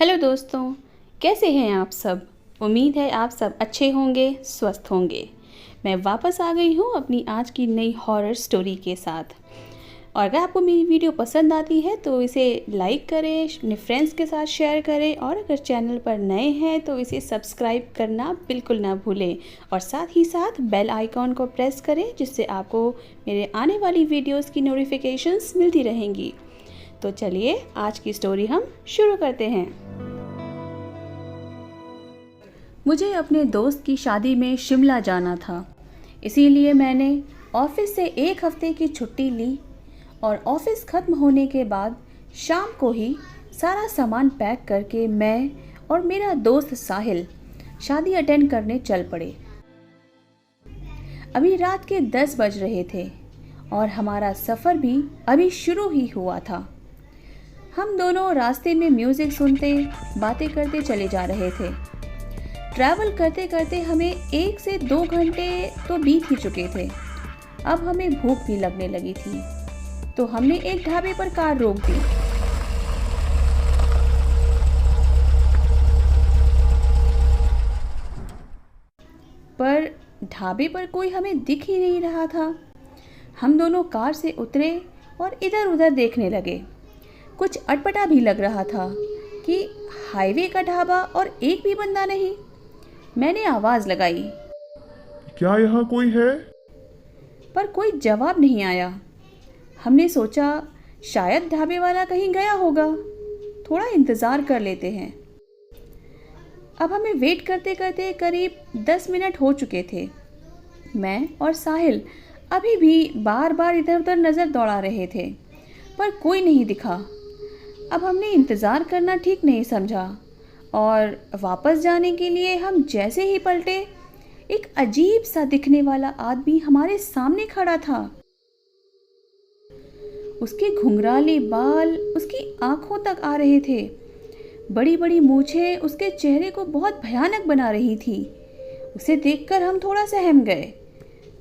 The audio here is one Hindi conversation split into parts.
हेलो दोस्तों, कैसे हैं आप सब। उम्मीद है आप सब अच्छे होंगे, स्वस्थ होंगे। मैं वापस आ गई हूँ अपनी आज की नई हॉरर स्टोरी के साथ। और अगर आपको मेरी वीडियो पसंद आती है तो इसे लाइक करें, अपने फ्रेंड्स के साथ शेयर करें और अगर चैनल पर नए हैं तो इसे सब्सक्राइब करना बिल्कुल ना भूलें। और साथ ही साथ बेल आइकॉन को प्रेस करें जिससे आपको मेरे आने वाली वीडियोस की नोटिफिकेशंस मिलती रहेंगी। तो चलिए आज की स्टोरी हम शुरू करते हैं। मुझे अपने दोस्त की शादी में शिमला जाना था, इसीलिए मैंने ऑफिस से 1 हफ्ते की छुट्टी ली और ऑफिस ख़त्म होने के बाद शाम को ही सारा सामान पैक करके मैं और मेरा दोस्त साहिल शादी अटेंड करने चल पड़े। अभी रात के 10 बज रहे थे और हमारा सफ़र भी अभी शुरू ही हुआ था। हम दोनों रास्ते में म्यूज़िक सुनते बातें करते चले जा रहे थे। ट्रैवल करते करते हमें 1 से 2 घंटे तो बीत ही चुके थे। अब हमें भूख भी लगने लगी थी, तो हमने एक ढाबे पर कार रोक दी। पर ढाबे पर कोई हमें दिख ही नहीं रहा था। हम दोनों कार से उतरे और इधर उधर देखने लगे। कुछ अटपटा भी लग रहा था कि हाईवे का ढाबा और एक भी बंदा नहीं। मैंने आवाज़ लगाई, क्या यहाँ कोई है? पर कोई जवाब नहीं आया। हमने सोचा शायद ढाबे वाला कहीं गया होगा, थोड़ा इंतज़ार कर लेते हैं। अब हमें वेट करते करते करीब 10 मिनट हो चुके थे। मैं और साहिल अभी भी बार बार इधर उधर नज़र दौड़ा रहे थे, पर कोई नहीं दिखा। अब हमने इंतज़ार करना ठीक नहीं समझा और वापस जाने के लिए हम जैसे ही पलटे, एक अजीब सा दिखने वाला आदमी हमारे सामने खड़ा था। उसके घुंघराले बाल उसकी आंखों तक आ रहे थे। बड़ी बड़ी मूछें उसके चेहरे को बहुत भयानक बना रही थी। उसे देखकर हम थोड़ा सहम गए।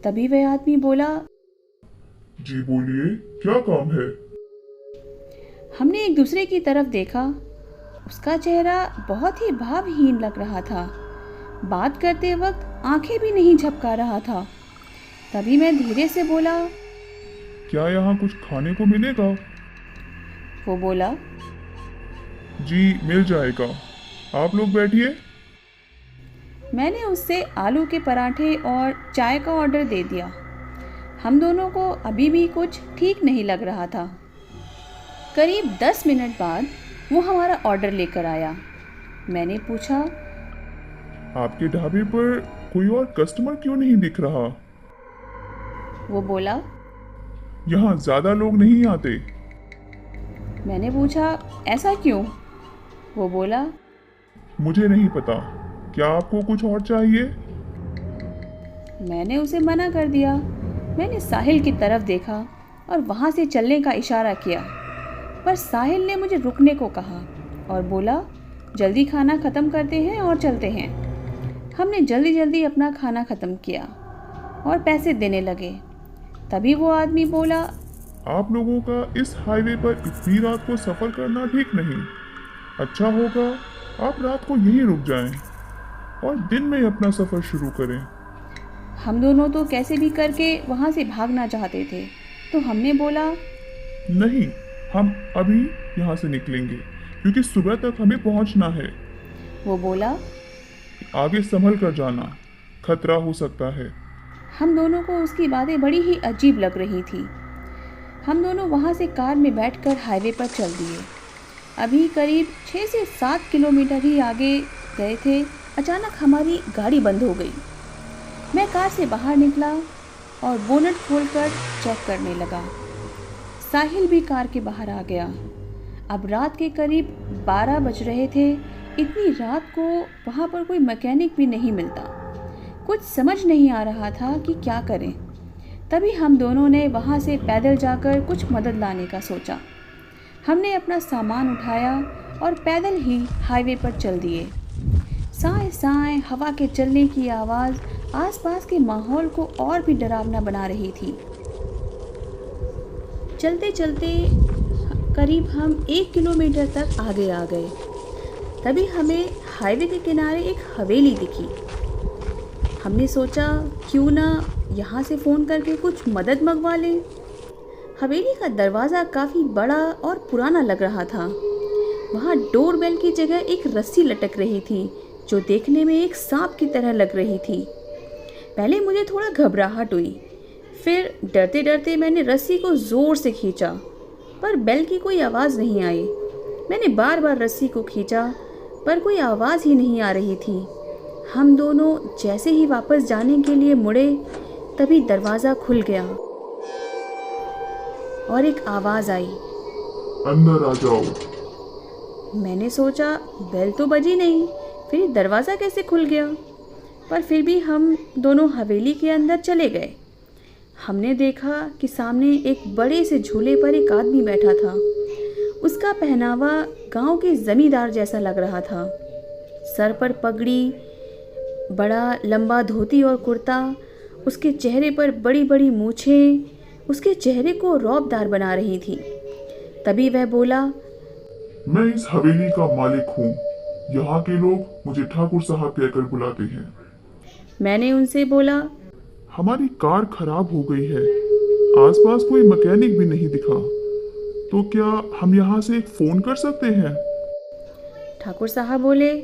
तभी वह आदमी बोला, जी बोलिए, क्या काम है? हमने एक दूसरे की तरफ देखा। उसका चेहरा बहुत ही भावहीन लग रहा था। बात करते वक्त आंखें भी नहीं झपका रहा था। तभी मैं धीरे से बोला, क्या यहाँ कुछ खाने को मिलेगा? वो बोला, जी मिल जाएगा, आप लोग बैठिए। मैंने उससे आलू के पराठे और चाय का ऑर्डर दे दिया। हम दोनों को अभी भी कुछ ठीक नहीं लग रहा था। करीब 10 मिनट बाद वो हमारा ऑर्डर लेकर आया। मैंने पूछा, आपके ढाबे पर कोई और कस्टमर क्यों नहीं दिख रहा? वो बोला, यहाँ ज़्यादा लोग नहीं आते। मैंने पूछा, ऐसा क्यों? वो बोला, मुझे नहीं पता, क्या आपको कुछ और चाहिए? मैंने उसे मना कर दिया। मैंने साहिल की तरफ देखा और वहाँ से चलने का इशारा किया, पर साहिल ने मुझे रुकने को कहा और बोला, जल्दी खाना ख़त्म करते हैं और चलते हैं। हमने जल्दी जल्दी अपना खाना ख़त्म किया और पैसे देने लगे। तभी वो आदमी बोला, आप लोगों का इस हाईवे पर इतनी रात को सफ़र करना ठीक नहीं। अच्छा होगा आप रात को यहीं रुक जाएं और दिन में अपना सफ़र शुरू करें। हम दोनों तो कैसे भी करके वहाँ से भागना चाहते थे, तो हमने बोला, नहीं, हम अभी यहाँ से निकलेंगे क्योंकि सुबह तक हमें पहुँचना है। वो बोला, आगे संभल कर जाना, खतरा हो सकता है। हम दोनों को उसकी बातें बड़ी ही अजीब लग रही थी। हम दोनों वहाँ से कार में बैठकर हाईवे पर चल दिए। अभी करीब 6 से 7 किलोमीटर ही आगे गए थे, अचानक हमारी गाड़ी बंद हो गई। मैं कार से बाहर निकला और बोनट खोलकर चेक करने लगा। साहिल भी कार के बाहर आ गया। अब रात के करीब 12 बज रहे थे। इतनी रात को वहाँ पर कोई मैकेनिक भी नहीं मिलता। कुछ समझ नहीं आ रहा था कि क्या करें। तभी हम दोनों ने वहाँ से पैदल जाकर कुछ मदद लाने का सोचा। हमने अपना सामान उठाया और पैदल ही हाईवे पर चल दिए। साए साए हवा के चलने की आवाज़ आसपास के माहौल को और भी डरावना बना रही थी। चलते चलते करीब हम 1 किलोमीटर तक आगे आ गए। तभी हमें हाईवे के किनारे एक हवेली दिखी। हमने सोचा क्यों ना यहाँ से फ़ोन करके कुछ मदद मंगवा लें। हवेली का दरवाज़ा काफ़ी बड़ा और पुराना लग रहा था। वहाँ डोरबेल की जगह एक रस्सी लटक रही थी जो देखने में एक सांप की तरह लग रही थी। पहले मुझे थोड़ा घबराहट हुई, फिर डरते डरते मैंने रस्सी को ज़ोर से खींचा, पर बेल की कोई आवाज़ नहीं आई। मैंने बार बार रस्सी को खींचा, पर कोई आवाज़ ही नहीं आ रही थी। हम दोनों जैसे ही वापस जाने के लिए मुड़े, तभी दरवाज़ा खुल गया और एक आवाज़ आई, अंदर आ जाओ। मैंने सोचा बेल तो बजी नहीं, फिर दरवाज़ा कैसे खुल गया। पर फिर भी हम दोनों हवेली के अंदर चले गए। हमने देखा कि सामने एक बड़े से झूले पर एक आदमी बैठा था। उसका पहनावा गांव के ज़मींदार जैसा लग रहा था। सर पर पगड़ी, बड़ा लंबा धोती और कुर्ता, उसके चेहरे पर बड़ी बड़ी मूछें उसके चेहरे को रौबदार बना रही थी। तभी वह बोला, मैं इस हवेली का मालिक हूँ। यहाँ के लोग मुझे ठाकुर साहब कहकर बुलाते हैं। मैंने उनसे बोला, हमारी कार खराब हो गई है, आसपास कोई मैकेनिक भी नहीं दिखा, तो क्या हम यहाँ से एक फ़ोन कर सकते हैं? ठाकुर साहब बोले,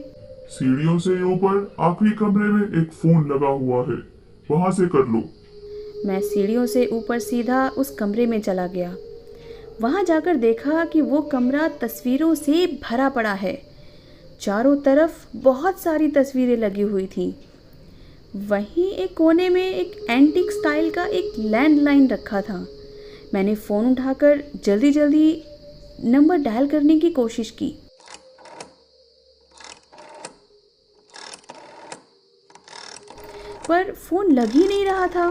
सीढ़ियों से ऊपर आखिरी कमरे में एक फ़ोन लगा हुआ है, वहाँ से कर लो। मैं सीढ़ियों से ऊपर सीधा उस कमरे में चला गया। वहाँ जाकर देखा कि वो कमरा तस्वीरों से भरा पड़ा है। चारों तरफ बहुत सारी तस्वीरें लगी हुई थी। वहीं एक कोने में एक एंटीक स्टाइल का एक लैंडलाइन रखा था। मैंने फ़ोन उठाकर जल्दी जल्दी नंबर डायल करने की कोशिश की, पर फ़ोन लग ही नहीं रहा था।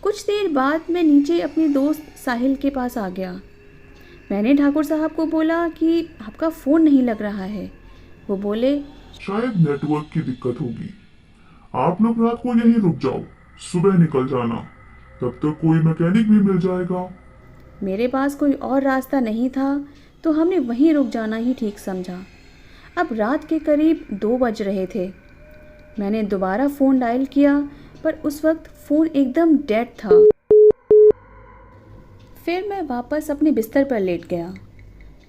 कुछ देर बाद मैं नीचे अपने दोस्त साहिल के पास आ गया। मैंने ठाकुर साहब को बोला कि आपका फ़ोन नहीं लग रहा है। वो बोले, शायद नेटवर्क की दिक्कत होगी। आप लोग रात को यहीं रुक जाओ, सुबह निकल जाना, तब तक कोई मैकेनिक भी मिल जाएगा। मेरे पास कोई और रास्ता नहीं था, तो हमने वहीं रुक जाना ही ठीक समझा। अब रात के करीब 2 बज रहे थे। मैंने दोबारा फ़ोन डायल किया, पर उस वक्त फ़ोन एकदम डेड था। फिर मैं वापस अपने बिस्तर पर लेट गया।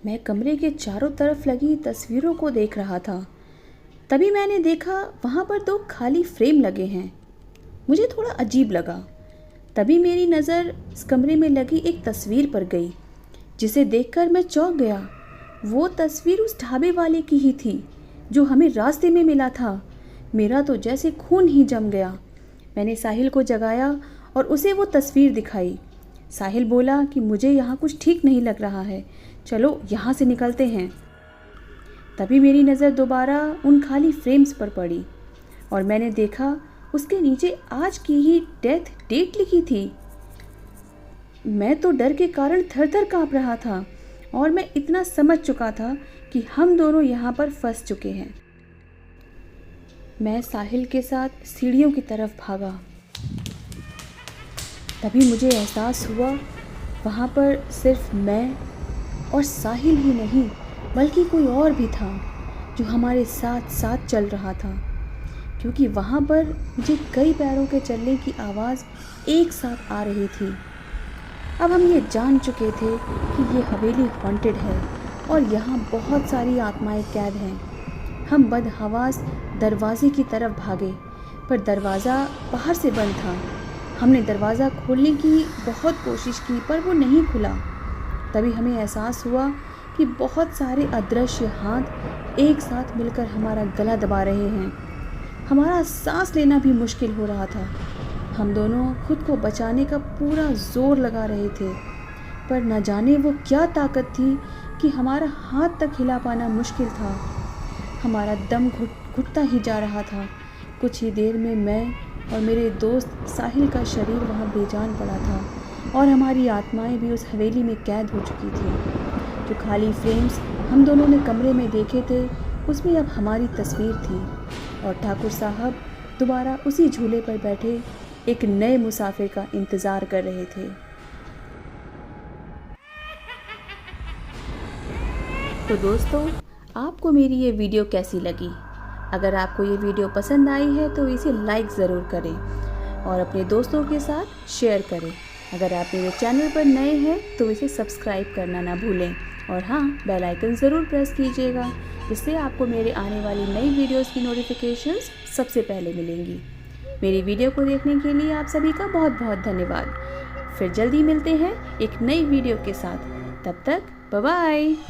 मैं कमरे के चारों तरफ लगी तस्वीरों को देख रहा था। तभी मैंने देखा वहाँ पर 2 खाली फ्रेम लगे हैं। मुझे थोड़ा अजीब लगा। तभी मेरी नज़र इस कमरे में लगी एक तस्वीर पर गई, जिसे देखकर मैं चौंक गया। वो तस्वीर उस ढाबे वाले की ही थी जो हमें रास्ते में मिला था। मेरा तो जैसे खून ही जम गया। मैंने साहिल को जगाया और उसे वो तस्वीर दिखाई। साहिल बोला कि मुझे यहाँ कुछ ठीक नहीं लग रहा है, चलो यहाँ से निकलते हैं। तभी मेरी नज़र दोबारा उन खाली फ्रेम्स पर पड़ी और मैंने देखा उसके नीचे आज की ही डेथ डेट लिखी थी। मैं तो डर के कारण थर थर काँप रहा था और मैं इतना समझ चुका था कि हम दोनों यहाँ पर फंस चुके हैं। मैं साहिल के साथ सीढ़ियों की तरफ भागा। तभी मुझे एहसास हुआ वहाँ पर सिर्फ मैं और साहिल ही नहीं, बल्कि कोई और भी था जो हमारे साथ साथ चल रहा था, क्योंकि वहाँ पर मुझे कई पैरों के चलने की आवाज़ एक साथ आ रही थी। अब हम ये जान चुके थे कि ये हवेली हॉन्टेड है और यहाँ बहुत सारी आत्माएं कैद हैं। हम बदहवास दरवाजे की तरफ भागे, पर दरवाज़ा बाहर से बंद था। हमने दरवाज़ा खोलने की बहुत कोशिश की, पर वो नहीं खुला। तभी हमें एहसास हुआ कि बहुत सारे अदृश्य हाथ एक साथ मिलकर हमारा गला दबा रहे हैं। हमारा सांस लेना भी मुश्किल हो रहा था। हम दोनों खुद को बचाने का पूरा जोर लगा रहे थे, पर न जाने वो क्या ताकत थी कि हमारा हाथ तक हिला पाना मुश्किल था। हमारा दम घुटता ही जा रहा था। कुछ ही देर में मैं और मेरे दोस्त साहिल का शरीर वहाँ बेजान पड़ा था और हमारी आत्माएं भी उस हवेली में कैद हो चुकी थी। जो खाली फ्रेम्स हम दोनों ने कमरे में देखे थे, उसमें अब हमारी तस्वीर थी और ठाकुर साहब दोबारा उसी झूले पर बैठे एक नए मुसाफिर का इंतज़ार कर रहे थे। तो दोस्तों, आपको मेरी ये वीडियो कैसी लगी। अगर आपको ये वीडियो पसंद आई है तो इसे लाइक ज़रूर करें और अपने दोस्तों के साथ शेयर करें। अगर आप मेरे चैनल पर नए हैं तो इसे सब्सक्राइब करना ना भूलें और हाँ, बेल आइकन ज़रूर प्रेस कीजिएगा, जिससे आपको मेरे आने वाली नई वीडियोस की नोटिफिकेशंस सबसे पहले मिलेंगी। मेरी वीडियो को देखने के लिए आप सभी का बहुत बहुत धन्यवाद। फिर जल्दी मिलते हैं एक नई वीडियो के साथ। तब तक बाय बाय।